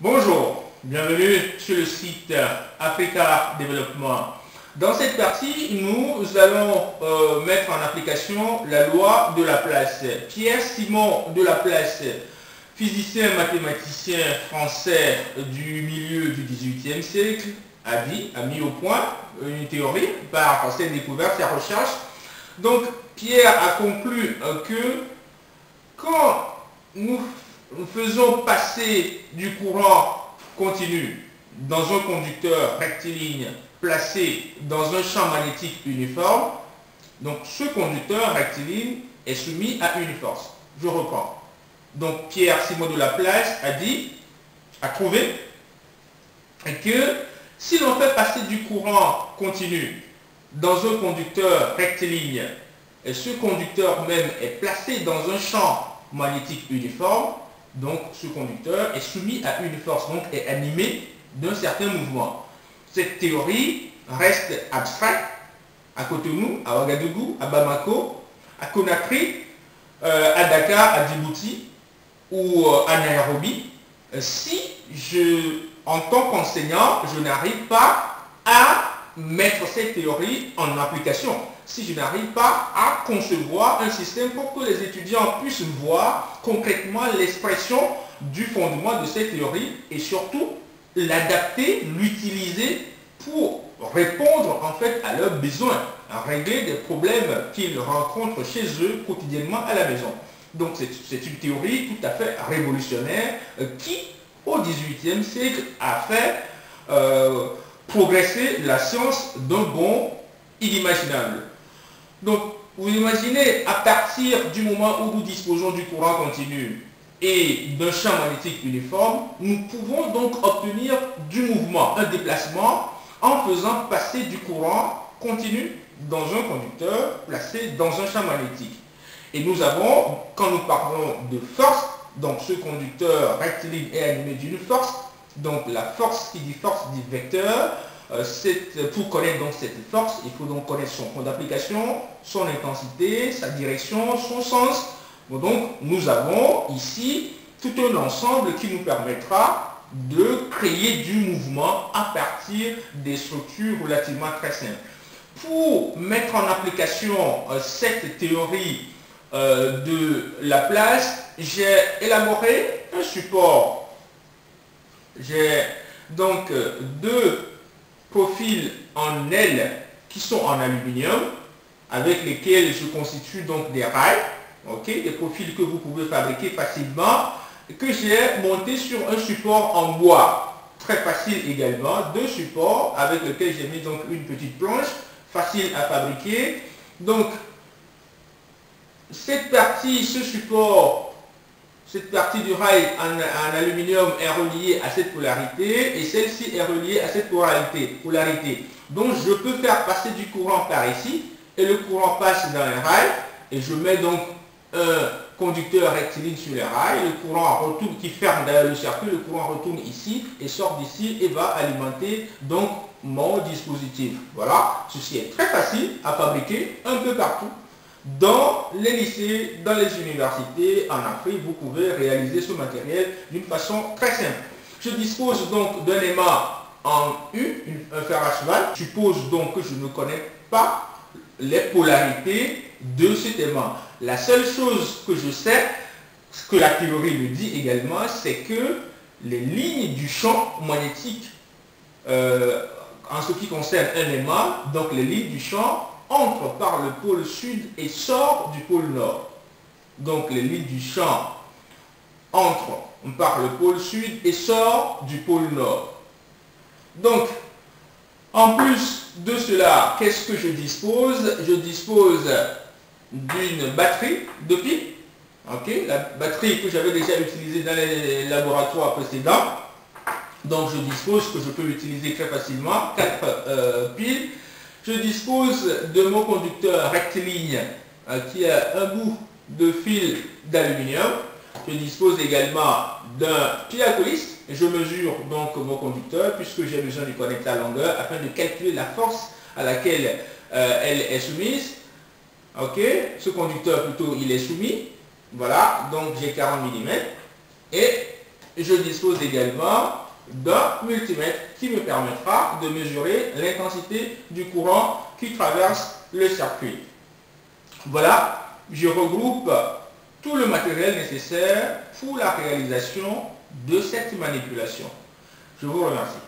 Bonjour, bienvenue sur le site Africa Développement. Dans cette partie, nous allons mettre en application la loi de Laplace. Pierre-Simon de Laplace, physicien mathématicien français du milieu du XVIIIe siècle, a mis au point une théorie par ses découvertes, ses recherches. Donc Pierre a conclu que quand nous faisons passer du courant continu dans un conducteur rectiligne placé dans un champ magnétique uniforme, donc ce conducteur rectiligne est soumis à une force. Je reprends. Donc Pierre-Simon de Laplace a trouvé que si l'on fait passer du courant continu dans un conducteur rectiligne, et ce conducteur même est placé dans un champ magnétique uniforme, donc ce conducteur est soumis à une force, donc est animé d'un certain mouvement. Cette théorie reste abstraite à Cotonou, à Ouagadougou, à Bamako, à Conakry, à Dakar, à Djibouti ou à Nairobi, si en tant qu'enseignant, je n'arrive pas à mettre cette théorie en application, si je n'arrive pas à concevoir un système pour que les étudiants puissent voir concrètement l'expression du fondement de cette théorie et surtout l'adapter, l'utiliser pour répondre en fait à leurs besoins, à régler des problèmes qu'ils rencontrent chez eux quotidiennement à la maison. Donc c'est une théorie tout à fait révolutionnaire qui, au XVIIIe siècle, a fait progresser la science d'un bond inimaginable. Donc, vous imaginez, à partir du moment où nous disposons du courant continu et d'un champ magnétique uniforme, nous pouvons donc obtenir du mouvement, un déplacement, en faisant passer du courant continu dans un conducteur placé dans un champ magnétique. Et nous avons, quand nous parlons de force, donc ce conducteur rectiligne est animé d'une force, donc la force, qui dit force dit vecteur. Pour connaître donc cette force, il faut donc connaître son point d'application, son intensité, sa direction, son sens. Donc nous avons ici tout un ensemble qui nous permettra de créer du mouvement à partir des structures relativement très simples. Pour mettre en application cette théorie de Laplace, j'ai élaboré un support. J'ai donc deux profils en L qui sont en aluminium, avec lesquels je constitue donc des rails, des profils que vous pouvez fabriquer facilement, et que j'ai monté sur un support en bois, très facile également, deux supports avec lesquels j'ai mis donc une petite planche, facile à fabriquer. Donc cette partie, ce support, cette partie du rail en aluminium est reliée à cette polarité et celle-ci est reliée à cette polarité. Donc je peux faire passer du courant par ici et le courant passe dans les rails et je mets donc un conducteur rectiligne sur les rails, le courant retourne, qui ferme d'ailleurs le circuit, le courant retourne ici et sort d'ici et va alimenter donc mon dispositif. Voilà, ceci est très facile à fabriquer un peu partout. Dans les lycées, dans les universités, en Afrique, vous pouvez réaliser ce matériel d'une façon très simple. Je dispose donc d'un aimant en U, un fer à cheval. Je suppose donc que je ne connais pas les polarités de cet aimant. La seule chose que je sais, ce que la théorie me dit également, c'est que les lignes du champ magnétique, en ce qui concerne un aimant, donc les lignes du champ, entre par le pôle sud et sort du pôle nord. Donc les lignes du champ entrent par le pôle sud et sort du pôle nord. Donc, en plus de cela, qu'est-ce que je dispose? Je dispose d'une batterie de piles. La batterie que j'avais déjà utilisée dans les laboratoires précédents. Donc je dispose que je peux l'utiliser très facilement, 4 piles. Je dispose de mon conducteur rectiligne qui a un bout de fil d'aluminium. Je dispose également d'un pied à coulisse. Je mesure donc mon conducteur puisque j'ai besoin de connaître la longueur afin de calculer la force à laquelle elle est soumise. Ce conducteur plutôt il est soumis. Voilà, donc j'ai 40 mm. Et je dispose également d'un multimètre qui me permettra de mesurer l'intensité du courant qui traverse le circuit. Voilà, je regroupe tout le matériel nécessaire pour la réalisation de cette manipulation. Je vous remercie.